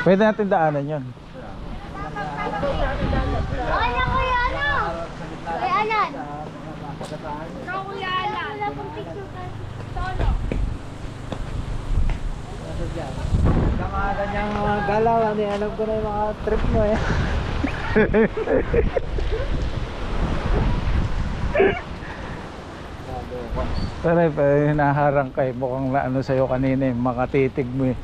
Pwede natin daanan yun. Ano kuya ano? Kuya Alan. Kuya Alan. Wala pong picture ka. Solo. Sa mga ganyang mga galaw, alam ko na yung mga trip mo eh. Pero hinaharang kay mukhang na ano sa'yo kanina eh, makatitig mo eh.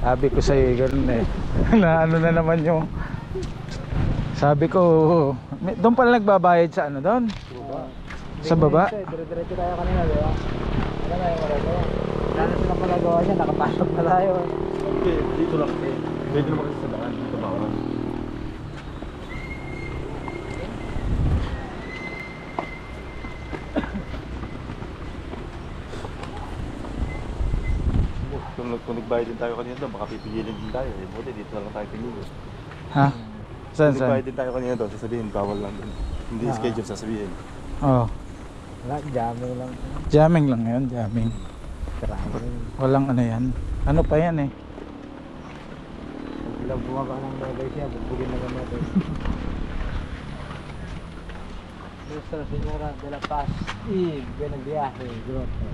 Sabi ko sa'yo ganun eh. Na ano na naman yung sabi ko, doon pala nagbabayad sa ano doon? Sa baba? Dire-diretso tayo kanina, di ba? Ano na yung oras mo? Lalo silang magagawa niya, nakapasok na tayo. Okay, dito lang eh. Pwede naman kasi sa daan, dito bawas. Kung nagbayad din tayo kanina doon, baka pipigilin din tayo. Eh, buti dito na lang tayo pigilin. Ha? Saan Kung nagbayad din tayo kanina doon, sasabihin, bawal lang doon. Hindi schedule, sasabihin. Oh, Wala, jamming lang. jamming lang yun, jamming. Tramming. Walang ano yan. Ano pa yan eh? Pag sila bumaba ng bagay siya, bubugin na lang natin. Nuestra Señora de la Paz y Buenos Viajes, Grotto.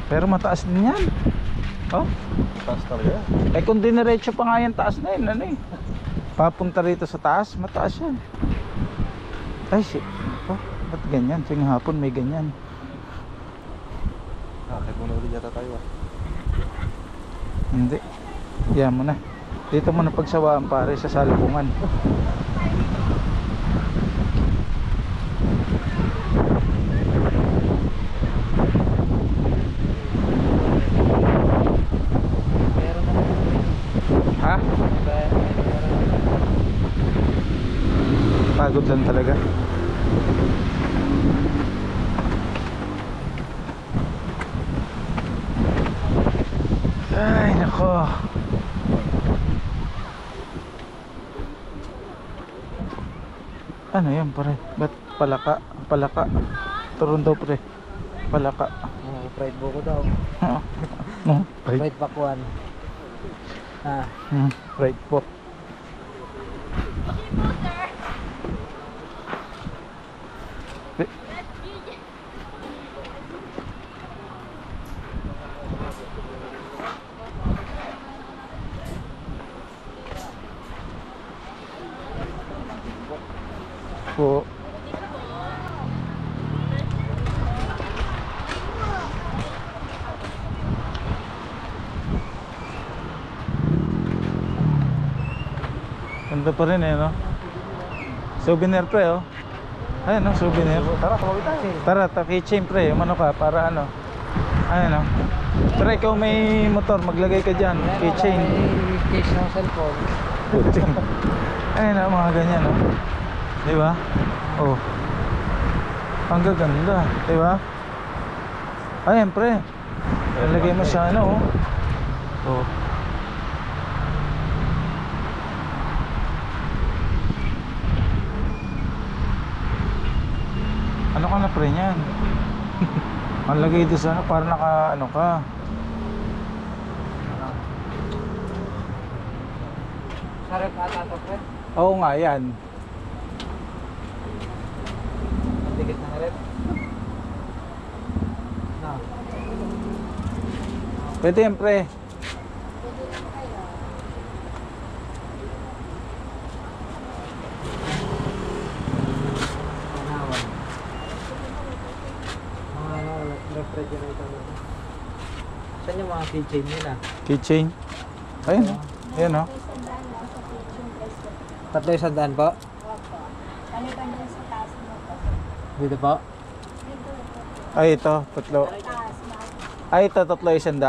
Pero mataas din yan. Oh, Taas talaga. eh kung diniretso pa nga yan, taas na yun, ano eh. Papunta rito sa taas, mataas yan. Ay, shit. Oh, ba't ganyan? Sige hapon may ganyan. Kaya muna ulit yata tayo ah. Hindi. Yan mo na. Dito mo na pagsawaan pare sa salubungan. Meron na Ha? Pagod lang talaga. Ay, nako. Ano yan pare? Ba't palaka? Palaka. Turun daw pre. Palaka. fried buko daw. No, right. Fried pakwan. Ah, Right po. Po. Ganda pa rin eh, no? Souvenir pre, oh. Ayan, no? Souvenir. Tara, tumawid tayo. Tara, keychain pre. Umano ka, para ano? Ayan, no? Pre, ikaw may motor, maglagay ka dyan. Keychain. may case ng cellphone. Puting. Ayan, no? Mga ganyan, no? Diba? Oh. Ang gaganda. Diba? Ayan, pre. Nalagay mo sa ano, oh. Oh. Ano ka na pre niyan? Ang lagay doon sa ano, para naka ano ka. Sarap ata to, friend. Oo nga yan. Ticket na rin. No. Pwede yan pre. Manawan. Mga refrigerator na. Saan yung mga keychain nila? Keychain. Ayun oh. Ayun oh. 300 po? Kaliban dyan sa taas mo. Dito po? Ay ito, tatlo. Taas mo. Ay ito, tatlo 100.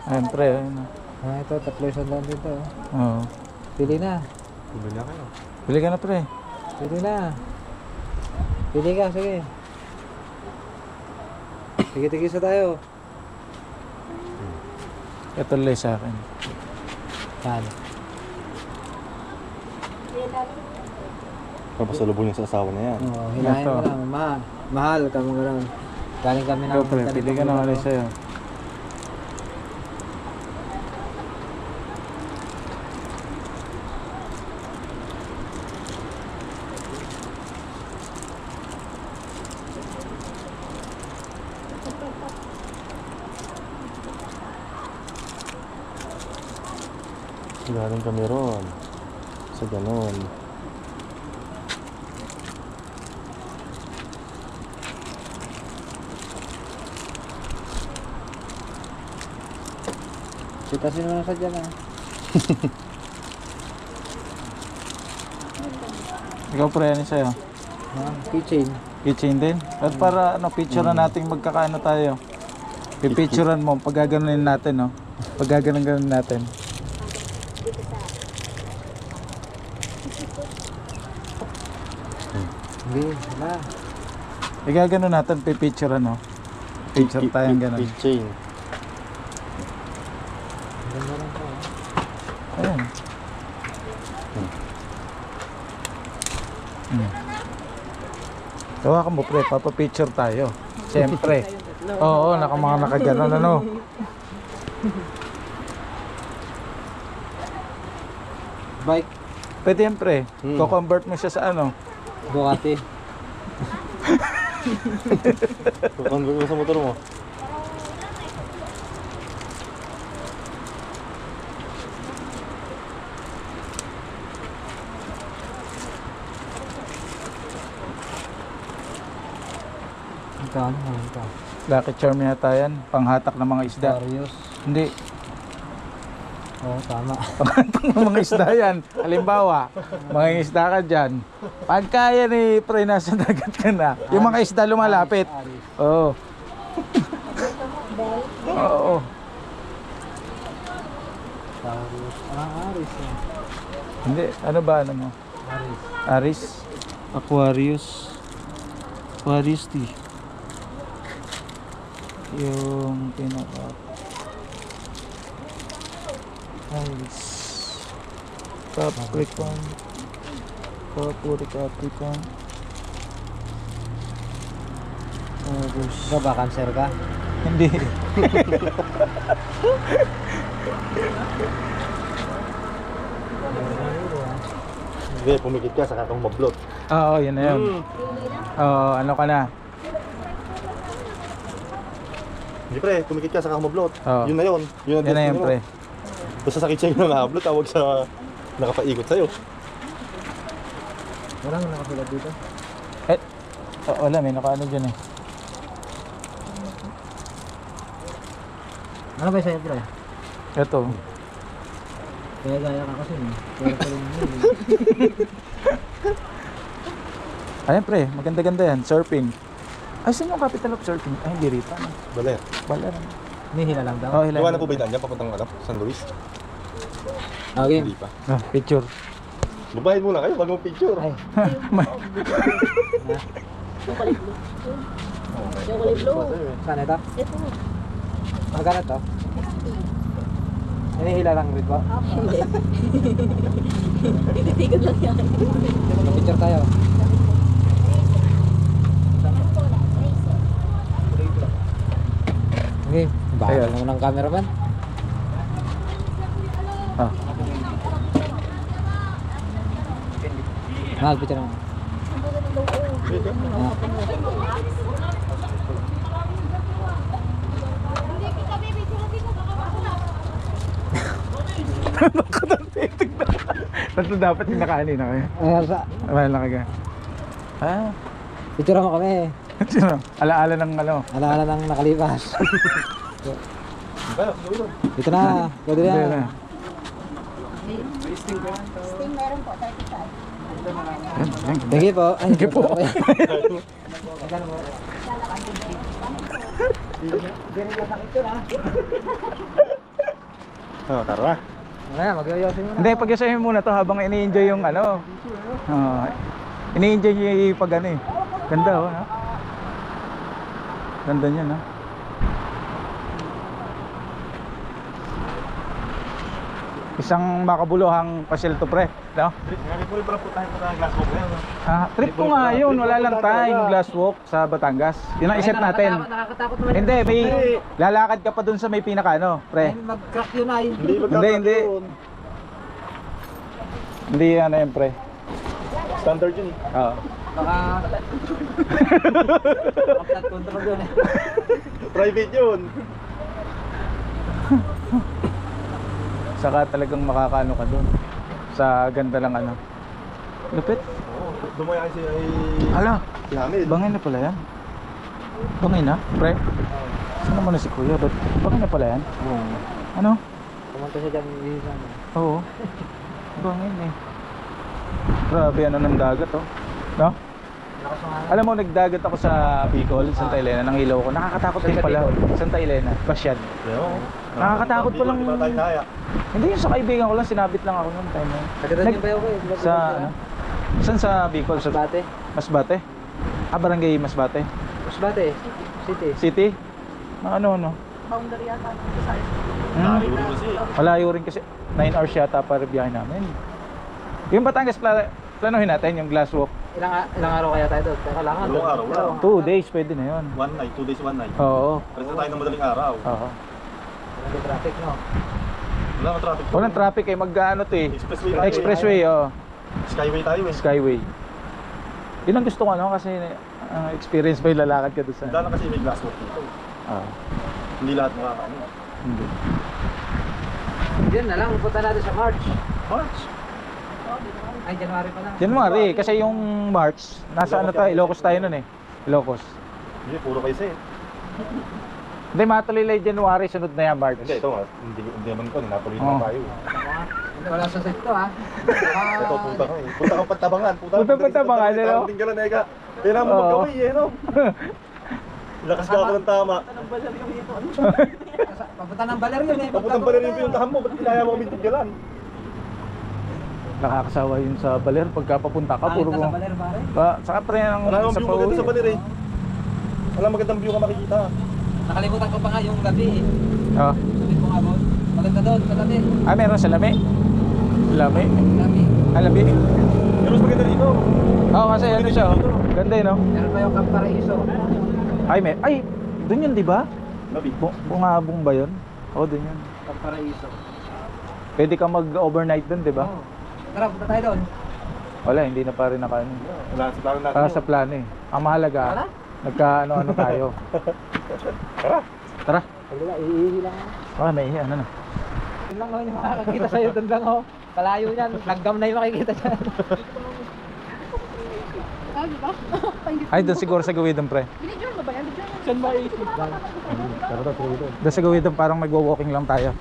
Ayun pre. Ayun oh. Ah, ito, 300 dito. Oo. Pili na. Bumili na kayo. Bili ka na pre. Pili na. Pili ka, sige. Tigil-tigil sa tayo. Ito lay sa akin. Yan. Papasalubong niya sa asawa na yan. Oo, hilahin Ito. mo lang. Mahal ka mo gano'n. Galing kami Ikaw pre, pili ka na ulit sa'yo. Galing kami ron. Sa ganon. Sitasin mo na sa dyan ah. Ikaw pre, ano sa'yo? Keychain. Keychain din? At para ano, picture na natin magkakaano tayo. Pipicturean mo, paggaganunin natin, no? Paggaganon natin. Hindi, wala. Igaganon natin, pipicturean, no? Picture tayong ganon. Keychain. Ganda lang po ah. Ayan. Tawakan mo pre, papapicture tayo. Siyempre. Oo, mga nakaganon ano. Bike. Pwede yan pre. Ko-convert mo siya sa ano. Ducati. Convert mo sa motor mo. Ito ano nga ito? Lucky charm yata yan. Panghatak ng mga isda. Aquarius. Hindi. Oo, tama. Panghatak ng mga isda yan. Halimbawa, mga isda ka dyan. Pagka yan eh, pre, nasa dagat ka na. Yung mga isda lumalapit. Aris. Oo. Oo. Aquarius. Aris eh. Hindi. Ano ba? Ano mo? Aris. Aris? Aquarius. Aquarius di. Yung pinaka Aris. Capricorn. Capricorn. Aris. Ikaw ba, cancer ka? Hindi. Hindi, pumikit ka, saka kang mablot. Oo, yun na yun. Oo, ano ka na? Hindi pre, pumikit ka, saka kang mablot. Oo. Yun na yun. Yun Yan na yun, pre. Basta sakit siya yung nakablot, tawag sa nakapaikot sa'yo. Walang nakasulat dito. Wala, may nakaano dyan eh. Ano ba sa'yo, pre? Ito. Kaya gaya ka kasi eh. Kaya pa rin yun Ayan pre, maganda-ganda yan. Surfing. Ay, saan yung capital of surfing? Ay, hindi rito. Ano? Baler. Wala lang. Hinihila lang daw. Oh, hilang. Iwan na po ba yun dyan, papuntang San Luis? Okay. Hindi pa. Ah, picture. Babahin muna kayo, wag mong picture. Ay. Saan ito? Ito. Magkano ito? Hinihila lang rin po. Hindi. Tinitigod lang yan. Picture tayo. Okay. Bahala Ayun. naman ang cameraman. Ah. Mahal, picture naman. Ito dapat yung nakaani na kayo. Mahal na kayo. Ah, Picture mo kami. sino? Alaala ng ano. Alaala ng nakalipas. Ba, siguro. Ito na. Pwede Hindi na. na. Sting meron po, 35. Yan. Thank you po. Ay, Thank you po. Oh, tara. Mamaya, mag-yoyosin mo na. Hindi, pag-isahin muna to habang ini-enjoy yung ano. Ini-enjoy yung pag ano eh. Ganda oh, no? Ganda niya, no? Isang makabuluhang pasyal to pre, no? Ngayon po pala po tayo ng glass box ngayon. Trip ko nga yun, wala lang tayong glass walk sa Batangas. Yun ang iset natin. Nakakatakot naman. Hindi, may lalakad ka pa dun sa may pinaka ano, pre. Mag-crack yun ay. Hindi. Hindi ano yun, pre. Standard yun eh. Oo. Baka... Flat control yun eh. Private yun. Saka talagang makakaano ka doon. Sa ganda lang ano. Lupit. Oo, dumaya kasi ay... Hala, Hamid. bangin na pala yan. Bangin na, pre? Saan naman na si kuya? Ba't bangin na pala yan? Oo. Ano? Pumunta siya dyan yung isa. Oo. Bangin eh. Grabe ano ng dagat oh. No? Alam mo, nagdagat ako sa Bicol, Santa Elena, nang ilaw ko. Nakakatakot din pala. Santa Elena, Basyad. Oo. Nakakatakot pa lang. Di ba tayo kaya? Hindi, yung sa kaibigan ko lang, sinabit lang ako noong time na yun. Kagatan Nag- niyo ba yung kayo? Sa ano? Saan sa Bicol? Sa Masbate? Masbate? Barangay Masbate? Masbate. City. City? Na ano? Boundary yata. Tayo rin kasi. Malayo rin kasi 9 hours yata para biyahe namin. Yung Batangas planuhin natin yung glass walk. Ilang araw kaya tayo doon? Kailangan Dalawang araw lang. 2 days pwede na yun. 1 night, 2 days, 1 night. Oo. Kasi tayo ng madaling araw. Oo. Walang traffic, no? Wala kang traffic. Walang traffic eh, mag-ano to eh. Expressway tayo. Expressway, oh. Skyway tayo eh. Skyway. Yun ang gusto ko ano kasi experience pa yung lalakad ka doon sa... Dahil kasi may glass walk dito. Ah, Hindi lahat makakaano. hindi. Yun na lang, punta natin sa March. March. Ay, January pa lang. January, kasi yung March, nasa ano tayo, Ilocos tayo nun eh. Ilocos. Hindi, puro kayo sa'yo. Hindi, matuloy lang January, sunod na yan, March. Hindi, ito nga. Hindi naman ko. Natuloy Oo. naman tayo. Wala sa set to, ha? Ito, punta ka eh. Punta kang Pantabangan. Punta Pantabangan, ano? Tinggalan, Eka. Kailangan mo Oo. magkaway eh, no? Lakas ka ako ng tama. Papunta ng Baler yun, eh. Papuntang pala yung pinuntahan mo. Ba't kinaya mo kami tinggalan? Nakakasawa yun sa Baler, pagka papunta ka, puro Puro mo. sa Baler, pare. Saka pre ang Wala namang sa view maganda sa pauwi. Balir eh. Wala magandang view ka makikita. Nakalimutan ko pa nga yung gabi, eh. Oh. Sabi ko nga, Bon. Maganda doon, sa gabi. Ah, meron sa Lami? Lami? Gabi. Ah, Lami? Pero mas maganda dito. Oo, kasi ano siya, oh. Ganda yun, oh. Meron pa yung Camp Paraiso. Ay, dun yun, di ba? Gabi. Bungabong ba yun? Oo, dun yun. Camp Paraiso. Pwede ka mag-overnight dun, di ba? Oo. Tara, punta tayo doon. Wala, hindi na pa rin nakaano. Wala sa plano natin. Para yun. sa plano eh. Ang mahalaga, Wala? nagka-ano-ano tayo. Tara. Tara. Wala, iihi lang. Ah, may ano na. Yun lang naman yung makakakita sa'yo doon lang, oh. Kalayo yan. Langgam na yung makikita dyan. Ah, di ba? Ay, doon siguro sa gawin pre. Binidyo mo ba yan? Saan ba iisip? Tara, tuloy doon. Doon sa gawin parang magwo-walking lang tayo.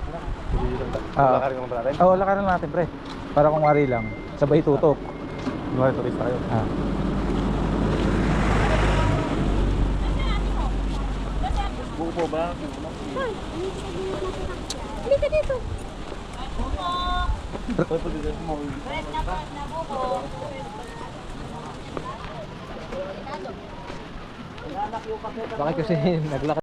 Ah. Lakarin naman natin. Oo, lakarin lang natin pre. Para kung wari lang. Sabay tutok. Lumayan, tuloy tayo. Ah. Buko ba? Dito, dito. Bakit kasi naglakad?